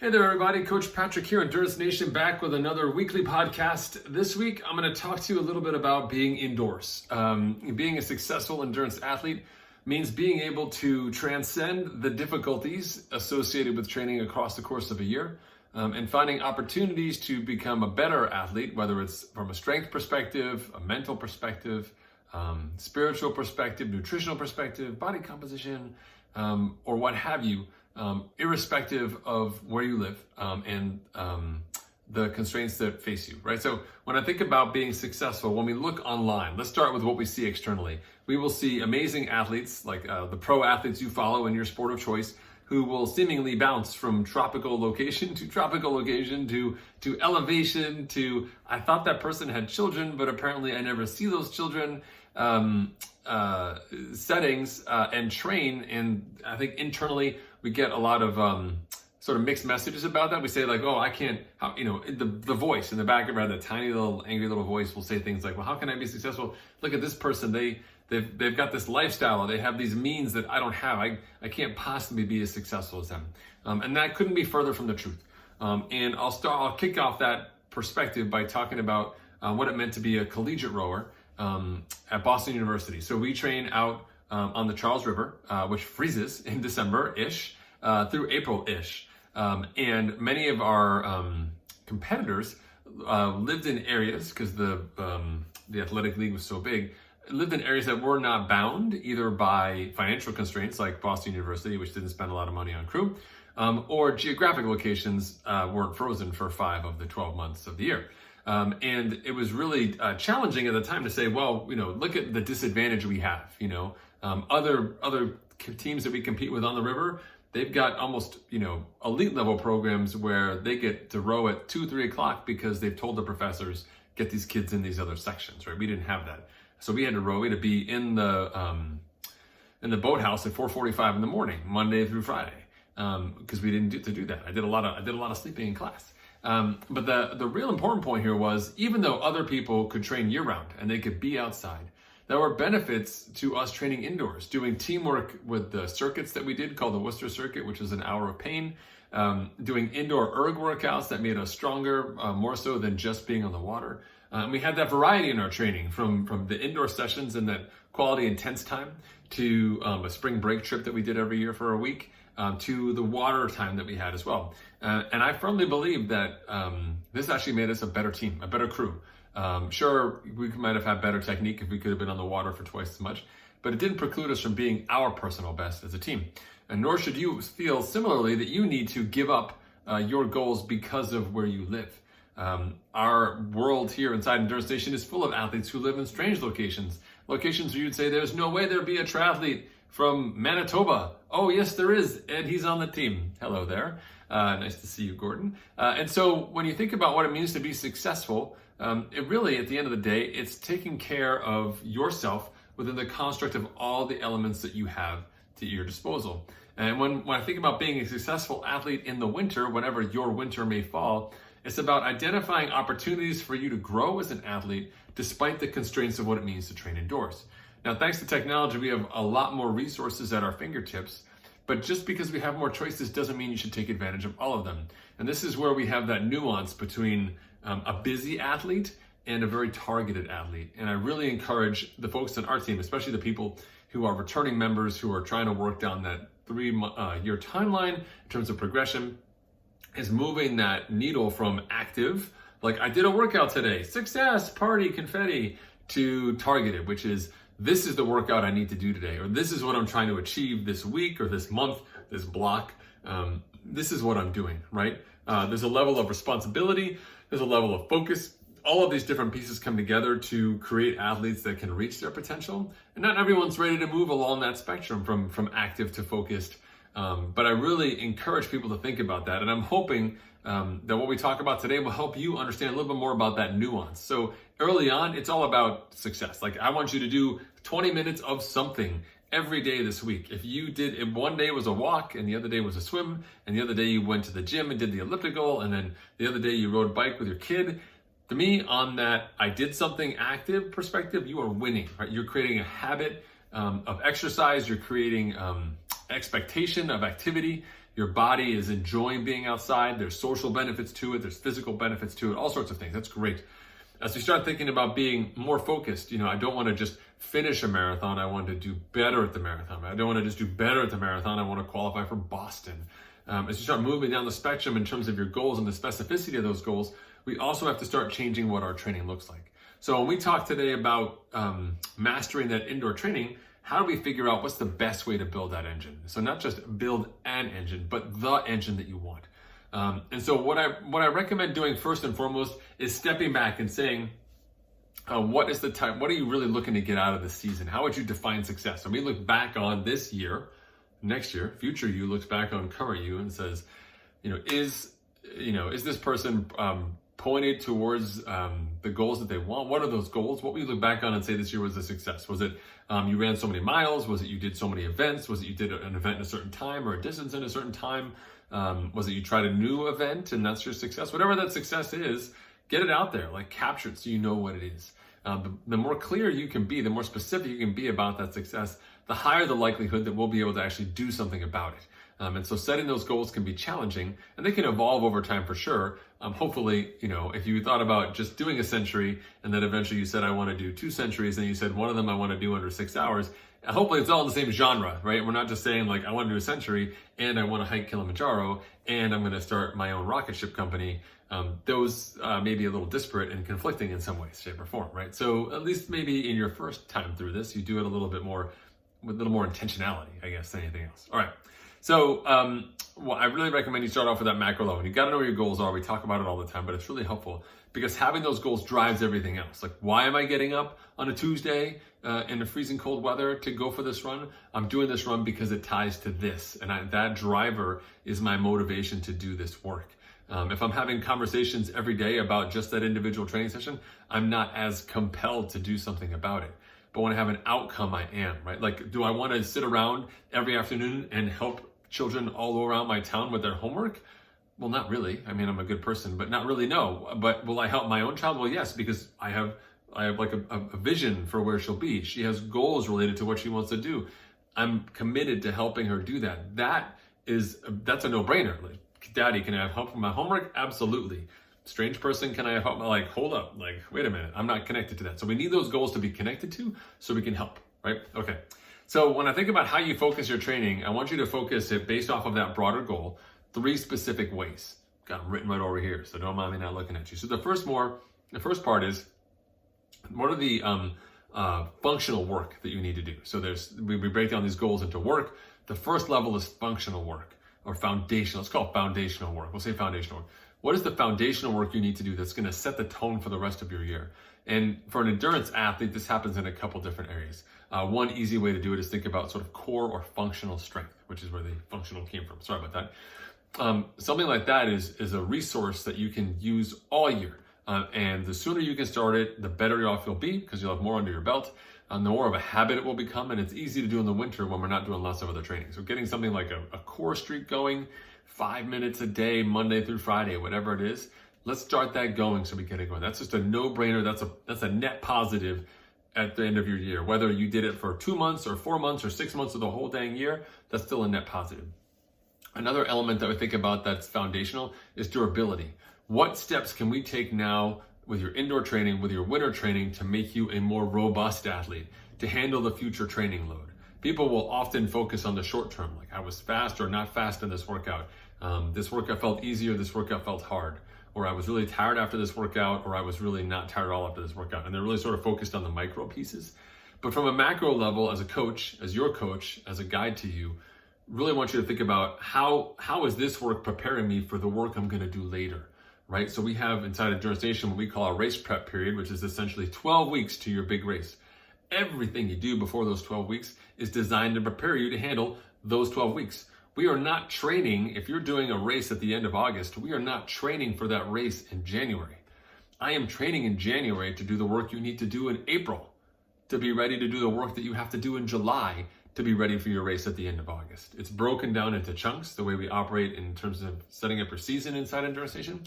Hey there, everybody. Coach Patrick here, Endurance Nation, back with another weekly podcast. This week, I'm going to talk to you a little bit about being indoors. Being a successful endurance athlete means being able to transcend the difficulties associated with training across the course of a year and finding opportunities to become a better athlete, whether it's from a strength perspective, a mental perspective, spiritual perspective, nutritional perspective, body composition, or what have you. Irrespective of where you live and the constraints that face you, right? So when I think about being successful, when we look online, let's start with what we see externally. We will see amazing athletes like the pro athletes you follow in your sport of choice who will seemingly bounce from tropical location to elevation to, I thought that person had children, but apparently I never see those children. Settings and train, and I think internally we get a lot of sort of mixed messages about that. We say like, oh, I can't, the voice in the back of our head, the tiny little angry little voice will say things like, well, how can I be successful? Look at this person, they've got this lifestyle, or they have these means that I don't have. I can't possibly be as successful as them, and that couldn't be further from the truth. And I'll kick off that perspective by talking about what it meant to be a collegiate rower at Boston University. So we train out on the Charles River, which freezes in December-ish through April-ish. And many of our competitors lived in areas, because the athletic league was so big, lived in areas that were not bound either by financial constraints like Boston University, which didn't spend a lot of money on crew, or geographic locations weren't frozen for 5 of the 12 months of the year. And it was really challenging at the time to say, well, look at the disadvantage we have. Other teams that we compete with on the river, they've got almost, elite level programs where they get to row at 2-3 o'clock because they've told the professors, get these kids in these other sections, right? We didn't have that. So we had to row, we had to be in the boathouse at 4:45 in the morning, Monday through Friday, because we didn't get to do that. I did a lot of sleeping in class. But the real important point here was, even though other people could train year round and they could be outside, there were benefits to us training indoors, doing teamwork with the circuits that we did called the Worcester circuit, which is an hour of pain, doing indoor erg workouts that made us stronger, more so than just being on the water. We had that variety in our training, from the indoor sessions and that quality intense time to a spring break trip that we did every year for a week, to the water time that we had as well. And I firmly believe that this actually made us a better team, a better crew. Sure, we might have had better technique if we could have been on the water for twice as much, but it didn't preclude us from being our personal best as a team. And nor should you feel similarly that you need to give up your goals because of where you live. Our world here inside Endurance Nation is full of athletes who live in strange locations where you'd say there's no way there'd be a triathlete from Manitoba. Oh, yes, there is, and he's on the team. Hello there. Nice to see you, Gordon. And so when you think about what it means to be successful, it really, at the end of the day, it's taking care of yourself within the construct of all the elements that you have to your disposal. And when I think about being a successful athlete in the winter, whenever your winter may fall, it's about identifying opportunities for you to grow as an athlete despite the constraints of what it means to train indoors. Now, thanks to technology, we have a lot more resources at our fingertips, but just because we have more choices doesn't mean you should take advantage of all of them. And this is where we have that nuance between a busy athlete and a very targeted athlete. And I really encourage the folks on our team, especially the people who are returning members who are trying to work down that 3-year timeline in terms of progression, is moving that needle from active, like I did a workout today, success, party, confetti, to targeted, which is, this is the workout I need to do today, or this is what I'm trying to achieve this week or this month, this block. This is what I'm doing, right? There's a level of responsibility, there's a level of focus. All of these different pieces come together to create athletes that can reach their potential. And not everyone's ready to move along that spectrum from active to focused. But I really encourage people to think about that. And I'm hoping that what we talk about today will help you understand a little bit more about that nuance. So early on, it's all about success. Like, I want you to do 20 minutes of something every day this week. If one day was a walk and the other day was a swim, and the other day you went to the gym and did the elliptical, and then the other day you rode a bike with your kid, to me, on that I did something active perspective, you are winning, right? You're creating a habit of exercise. You're creating expectation of activity. Your body is enjoying being outside. There's social benefits to it. There's physical benefits to it, all sorts of things. That's great. As we start thinking about being more focused, I don't want to just finish a marathon. I want to do better at the marathon. I don't want to just do better at the marathon. I want to qualify for Boston. As you start moving down the spectrum in terms of your goals and the specificity of those goals, we also have to start changing what our training looks like. So when we talk today about mastering that indoor training, how do we figure out what's the best way to build that engine? So not just build an engine, but the engine that you want. And so what I recommend doing first and foremost is stepping back and saying, what are you really looking to get out of the season? How would you define success? So we look back on this year, next year, future you looks back on current you and says, is this person pointed towards the goals that they want? What are those goals? What we look back on and say this year was a success? Was it you ran so many miles? Was it you did so many events? Was it you did an event in a certain time or a distance in a certain time? Was it you tried a new event and that's your success? Whatever that success is, get it out there, like capture it so you know what it is. The more clear you can be, the more specific you can be about that success, the higher the likelihood that we'll be able to actually do something about it. And so setting those goals can be challenging and they can evolve over time for sure. Hopefully, if you thought about just doing a century and then eventually you said, I want to do 2 centuries and you said one of them I want to do under 6 hours, hopefully it's all in the same genre, right? We're not just saying like, I want to do a century and I want to hike Kilimanjaro and I'm going to start my own rocket ship company. Those may be a little disparate and conflicting in some way, shape or form, right? So at least maybe in your first time through this, you do it a little bit more, with a little more intentionality, I guess, than anything else. All right. So, I really recommend you start off with that macro level. You got to know what your goals are. We talk about it all the time, but it's really helpful because having those goals drives everything else. Like, why am I getting up on a Tuesday in the freezing cold weather to go for this run? I'm doing this run because it ties to this. And that driver is my motivation to do this work. If I'm having conversations every day about just that individual training session, I'm not as compelled to do something about it. But when I have an outcome, I am, right? Like, do I want to sit around every afternoon and help children all around my town with their homework? Well, not really. I mean, I'm a good person, but not really, no. But will I help my own child? Well, yes, because I have like a vision for where she'll be. She has goals related to what she wants to do. I'm committed to helping her do that. That's a no-brainer. Like, Daddy, can I have help with my homework? Absolutely. Strange person, can I help? Like, hold up, like, wait a minute, I'm not connected to that. So we need those goals to be connected to so we can help, right? Okay. So when I think about how you focus your training, I want you to focus it based off of that broader goal, 3 specific ways. Got them written right over here, so don't mind me not looking at you. So the first part is, what are the functional work that you need to do? So we break down these goals into work. The first level is functional work or foundational. Let's call it foundational work. We'll say foundational work. What is the foundational work you need to do that's going to set the tone for the rest of your year? And for an endurance athlete, this happens in a couple different areas. One easy way to do it is think about sort of core or functional strength, which is where the functional came from. Sorry about that. Something like that is a resource that you can use all year. And the sooner you can start it, the better off you'll be because you'll have more under your belt. The more of a habit it will become, and it's easy to do in the winter when we're not doing lots of other training. So getting something like a core streak going, 5 minutes a day, Monday through Friday, whatever it is, let's start that going so we get it going. That's just a no-brainer. That's a net positive at the end of your year. Whether you did it for 2 months or 4 months or 6 months or the whole dang year, that's still a net positive. Another element that we think about that's foundational is durability. What steps can we take now with your indoor training, with your winter training to make you a more robust athlete, to handle the future training load? People will often focus on the short term, like I was fast or not fast in this workout. This workout felt easier, this workout felt hard. Or I was really tired after this workout, or I was really not tired at all after this workout. And they're really sort of focused on the micro pieces. But from a macro level, as a coach, as your coach, as a guide to you, really want you to think about how is this work preparing me for the work I'm going to do later, right? So we have inside Endurance Nation what we call a race prep period, which is essentially 12 weeks to your big race. Everything you do before those 12 weeks is designed to prepare you to handle those 12 weeks. We are not training, if you're doing a race at the end of August, we are not training for that race in January. I am training in January to do the work you need to do in April, to be ready to do the work that you have to do in July to be ready for your race at the end of August. It's broken down into chunks, the way we operate in terms of setting up your season inside Endurance Nation.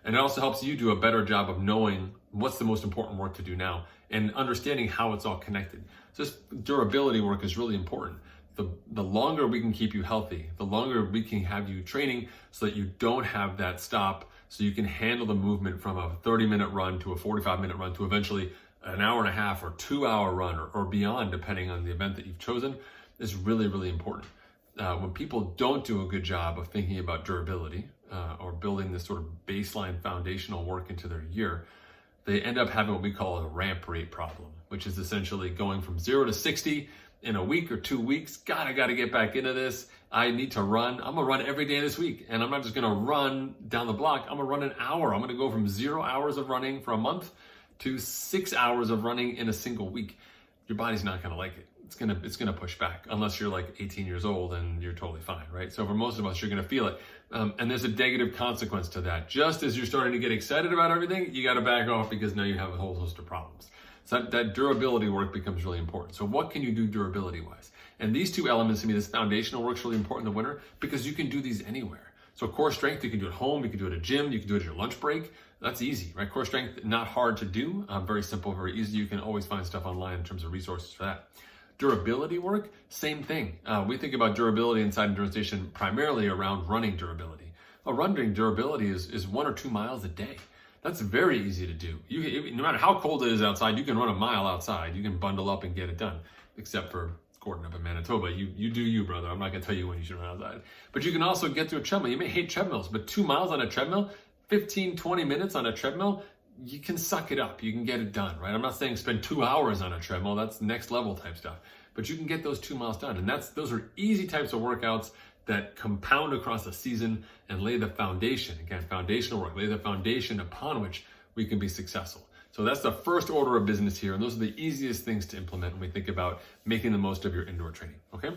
And it also helps you do a better job of knowing what's the most important work to do now and understanding how it's all connected. So this durability work is really important. the longer we can keep you healthy, the longer we can have you training so that you don't have that stop, so you can handle the movement from a 30-minute run to a 45-minute run to eventually an hour and a half or 2-hour run or beyond, depending on the event that you've chosen, is really, really important. When people don't do a good job of thinking about durability or building this sort of baseline foundational work into their year, they end up having what we call a ramp rate problem, which is essentially going from 0 to 60 in a week or 2 weeks. God, I got to get back into this. I need to run. I'm going to run every day this week. And I'm not just going to run down the block. I'm going to run an hour. I'm going to go from 0 hours of running for a month to 6 hours of running in a single week. Your body's not going to like it. It's gonna push back unless you're like 18 years old and you're totally fine, right? So for most of us, you're gonna feel it. And there's a negative consequence to that. Just as you're starting to get excited about everything, you gotta back off because now you have a whole host of problems. So that durability work becomes really important. So what can you do durability wise? And these two elements, to me, this foundational work's really important in the winter because you can do these anywhere. So core strength, you can do at home, you can do it at a gym, you can do it at your lunch break. That's easy, right? Core strength, not hard to do, very simple, very easy. You can always find stuff online in terms of resources for that. Durability work, same thing. We think about durability inside Endurance Nation primarily around running durability. Well, running durability is 1 or 2 miles a day. That's very easy to do. No matter how cold it is outside, you can run a mile outside. You can bundle up and get it done, except for Gordon up in Manitoba. You do you, brother. I'm not gonna tell you when you should run outside. But you can also get to a treadmill. You may hate treadmills, but 2 miles on a treadmill, 15, 20 minutes on a treadmill, you can suck it up. You can get it done, right? I'm not saying spend 2 hours on a treadmill. That's next level type stuff. But you can get those 2 miles done. And those are easy types of workouts that compound across a season and lay the foundation. Again, foundational work, lay the foundation upon which we can be successful. So that's the first order of business here. And those are the easiest things to implement when we think about making the most of your indoor training, okay?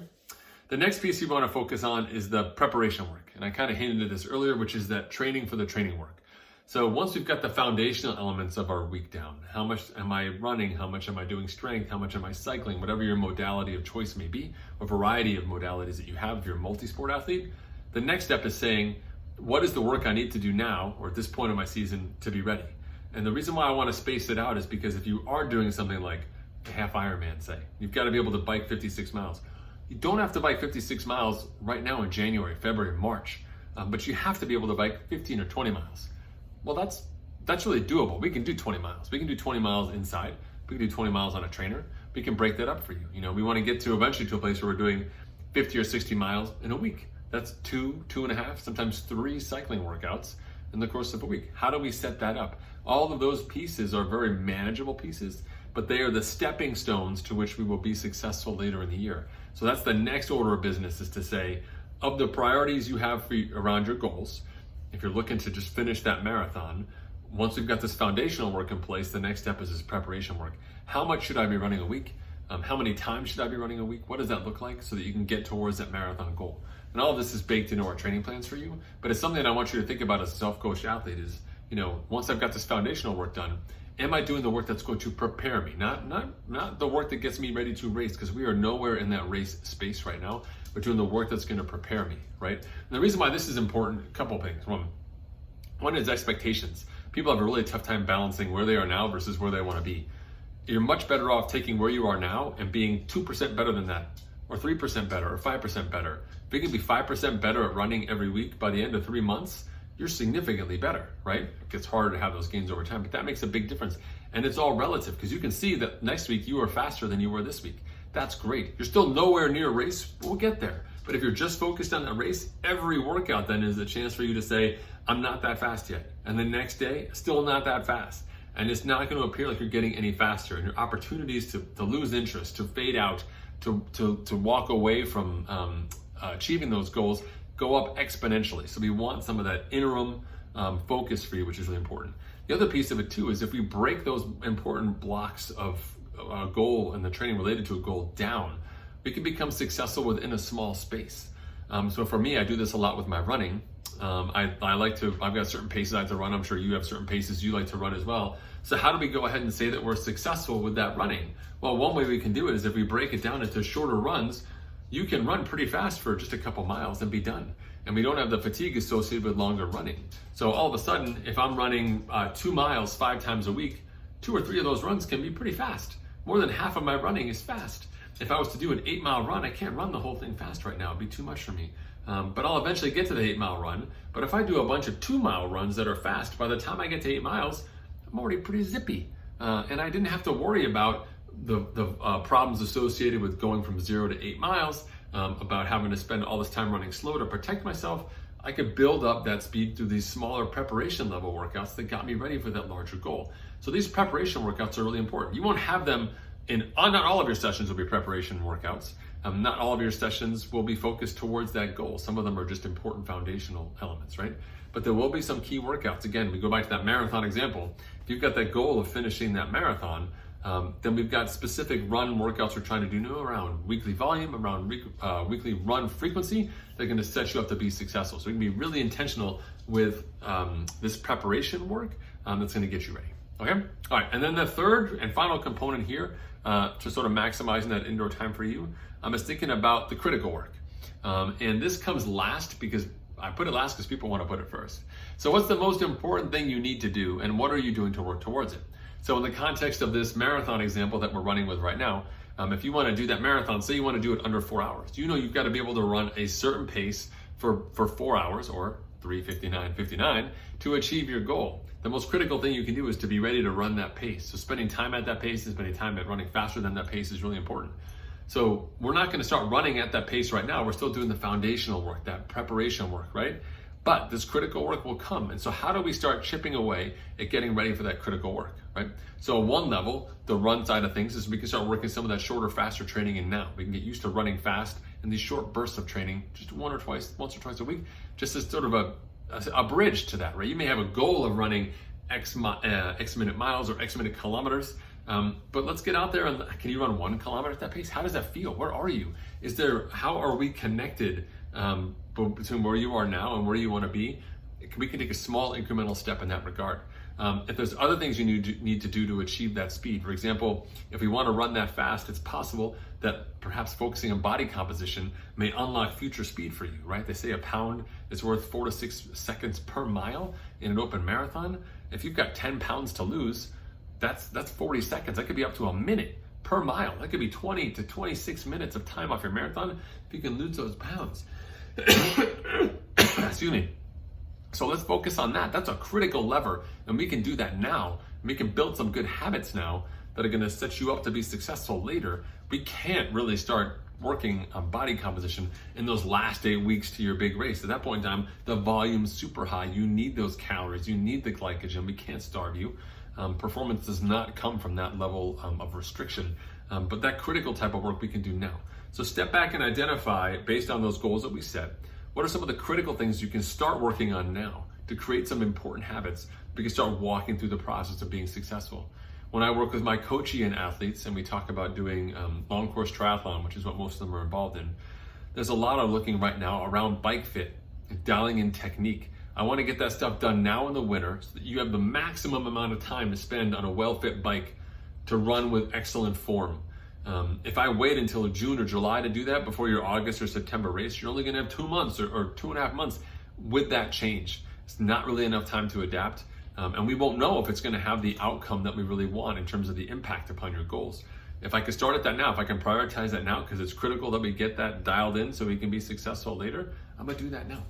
The next piece you want to focus on is the preparation work. And I kind of hinted at this earlier, which is that training for the training work. So once we've got the foundational elements of our week down, how much am I running? How much am I doing strength? How much am I cycling? Whatever your modality of choice may be, a variety of modalities that you have if you're a multi-sport athlete. The next step is saying, what is the work I need to do now or at this point of my season to be ready? And the reason why I want to space it out is because if you are doing something like a half Ironman, say, you've got to be able to bike 56 miles. You don't have to bike 56 miles right now in January, February, March, but you have to be able to bike 15 or 20 miles. Well, that's really doable. We can do 20 miles. We can do 20 miles inside. We can do 20 miles on a trainer. We can break that up for you. You know, we want to get to eventually to a place where we're doing 50 or 60 miles in a week. That's 2.5, sometimes 3 cycling workouts in the course of a week. How do we set that up? All of those pieces are very manageable pieces, but they are the stepping stones to which we will be successful later in the year. So that's the next order of business, is to say, of the priorities you have around your goals, if you're looking to just finish that marathon, once we've got this foundational work in place, the next step is this preparation work. How much should I be running a week? How many times should I be running a week? What does that look like so that you can get towards that marathon goal? And all of this is baked into our training plans for you, but it's something that I want you to think about as a self-coached athlete is, you know, once I've got this foundational work done, am I doing the work that's going to prepare me? Not the work that gets me ready to race, because we are nowhere in that race space right now. We're doing the work that's going to prepare me, right? And the reason why this is important, a couple of things. One is expectations. People have a really tough time balancing where they are now versus where they want to be. You're much better off taking where you are now and being 2% better than that, or 3% better, or 5% better. If you can be 5% better at running every week by the end of 3 months, you're significantly better, right? It gets harder to have those gains over time, but that makes a big difference. And it's all relative, because you can see that next week you are faster than you were this week. That's great. You're still nowhere near a race, but we'll get there. But if you're just focused on that race, every workout then is a chance for you to say, I'm not that fast yet. And the next day, still not that fast. And it's not going to appear like you're getting any faster. And your opportunities to lose interest, to fade out, to walk away from achieving those goals go up exponentially. So we want some of that interim focus for you, which is really important. The other piece of it too is if we break those important blocks of a goal and the training related to a goal down, we can become successful within a small space. So for me, I do this a lot with my running. I've got certain paces I like to run. I'm sure you have certain paces you like to run as well. So how do we go ahead and say that we're successful with that running? Well, one way we can do it is if we break it down into shorter runs. You can run pretty fast for just a couple miles and be done. And we don't have the fatigue associated with longer running. So all of a sudden, if I'm running 2 miles 5 times a week, 2 or 3 of those runs can be pretty fast. More than half of my running is fast. if I was to do an 8-mile run, I can't run the whole thing fast right now. It'd be too much for me. But I'll eventually get to the 8-mile run. But if I do a bunch of 2-mile runs that are fast, by the time I get to 8 miles, I'm already pretty zippy. And I didn't have to worry about the problems associated with going from 0 to 8 miles, about having to spend all this time running slow to protect myself. I could build up that speed through these smaller preparation level workouts that got me ready for that larger goal. So these preparation workouts are really important. You won't have them not all of your sessions will be preparation workouts. Not all of your sessions will be focused towards that goal. Some of them are just important foundational elements, right? But there will be some key workouts. Again, we go back to that marathon example. If you've got that goal of finishing that marathon, then we've got specific run workouts we're trying to do now around weekly volume, around weekly run frequency. They're going to set you up to be successful. So we can be really intentional with this preparation work that's going to get you ready. Okay? All right. And then the third and final component here to sort of maximizing that indoor time for you, is thinking about the critical work. And this comes last because I put it last because people want to put it first. So what's the most important thing you need to do, and what are you doing to work towards it? So in the context of this marathon example that we're running with right now, if you want to do that marathon, say you want to do it under 4 hours, you've got to be able to run a certain pace for 4 hours or 3:59:59 to achieve your goal. The most critical thing you can do is to be ready to run that pace. So spending time at that pace and spending time at running faster than that pace is really important. So we're not going to start running at that pace right now. We're still doing the foundational work, that preparation work, right? But this critical work will come. And so how do we start chipping away at getting ready for that critical work, right? So one level, the run side of things, is we can start working some of that shorter, faster training in now. We can get used to running fast in these short bursts of training, just once or twice a week, just as sort of a bridge to that, right? You may have a goal of running X minute miles or X minute kilometers, but let's get out there and can you run 1 kilometer at that pace? How does that feel? Where are you? How are we connected between where you are now and where you want to be? We can take a small incremental step in that regard. If there's other things you need to do to achieve that speed, for example, if we want to run that fast, it's possible that perhaps focusing on body composition may unlock future speed for you, right? They say a pound is worth 4 to 6 seconds per mile in an open marathon. If you've got 10 pounds to lose, that's 40 seconds. That could be up to a minute per mile. That could be 20 to 26 minutes of time off your marathon if you can lose those pounds. Excuse me. So let's focus on that. That's a critical lever, and we can do that now. We can build some good habits now that are going to set you up to be successful later. We can't really start working on body composition in those last 8 weeks to your big race. At that point in time, the volume's super high. You need those calories. You need the glycogen. We can't starve you. Performance does not come from that level of restriction, but that critical type of work we can do now. So step back and identify, based on those goals that we set, what are some of the critical things you can start working on now to create some important habits we can start walking through the process of being successful. When I work with my coachee and athletes and we talk about doing long course triathlon, which is what most of them are involved in, there's a lot of looking right now around bike fit, dialing in technique. I want to get that stuff done now in the winter so that you have the maximum amount of time to spend on a well-fit bike to run with excellent form. If I wait until June or July to do that before your August or September race, you're only going to have 2 months or 2.5 months with that change. It's not really enough time to adapt. And we won't know if it's going to have the outcome that we really want in terms of the impact upon your goals. If I can start at that now, if I can prioritize that now, because it's critical that we get that dialed in so we can be successful later, I'm going to do that now.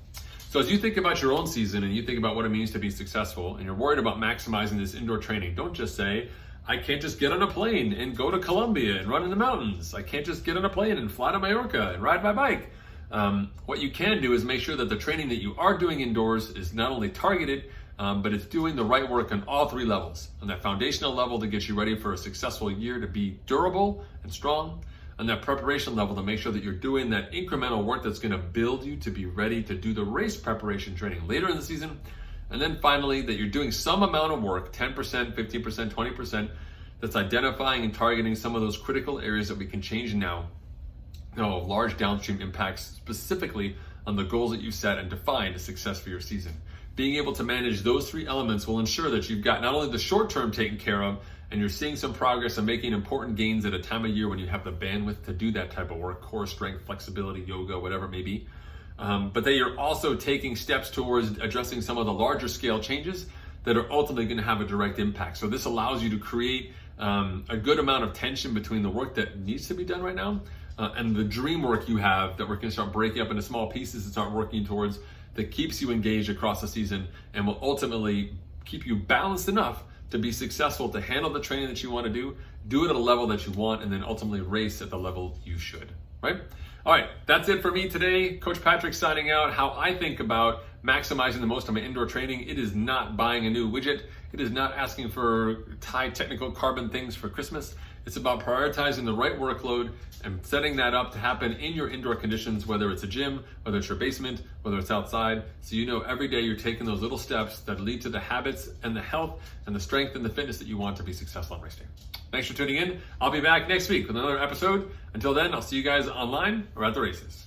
So as you think about your own season and you think about what it means to be successful and you're worried about maximizing this indoor training, don't just say, I can't just get on a plane and go to Colombia and run in the mountains. I can't just get on a plane and fly to Mallorca and ride my bike. What you can do is make sure that the training that you are doing indoors is not only targeted, but it's doing the right work on all 3 levels. On that foundational level to get you ready for a successful year to be durable and strong. On that preparation level to make sure that you're doing that incremental work that's going to build you to be ready to do the race preparation training later in the season. And then finally, that you're doing some amount of work, 10%, 15%, 20%, that's identifying and targeting some of those critical areas that we can change now. Large downstream impacts specifically on the goals that you set and defined as success for your season. Being able to manage those 3 elements will ensure that you've got not only the short term taken care of, and you're seeing some progress and making important gains at a time of year when you have the bandwidth to do that type of work, core strength, flexibility, yoga, whatever it may be. But that you're also taking steps towards addressing some of the larger scale changes that are ultimately going to have a direct impact. So this allows you to create a good amount of tension between the work that needs to be done right now and the dream work you have that we're going to start breaking up into small pieces and start working towards, that keeps you engaged across the season and will ultimately keep you balanced enough to be successful, to handle the training that you want to do it at a level that you want, and then ultimately race at the level you should, right? All right, that's it for me today. Coach Patrick signing out. How I think about maximizing the most of my indoor training. It is not buying a new widget. It is not asking for high technical carbon things for Christmas. It's about prioritizing the right workload and setting that up to happen in your indoor conditions, whether it's a gym, whether it's your basement, whether it's outside. So you know every day you're taking those little steps that lead to the habits and the health and the strength and the fitness that you want to be successful in race day. Thanks for tuning in. I'll be back next week with another episode. Until then, I'll see you guys online or at the races.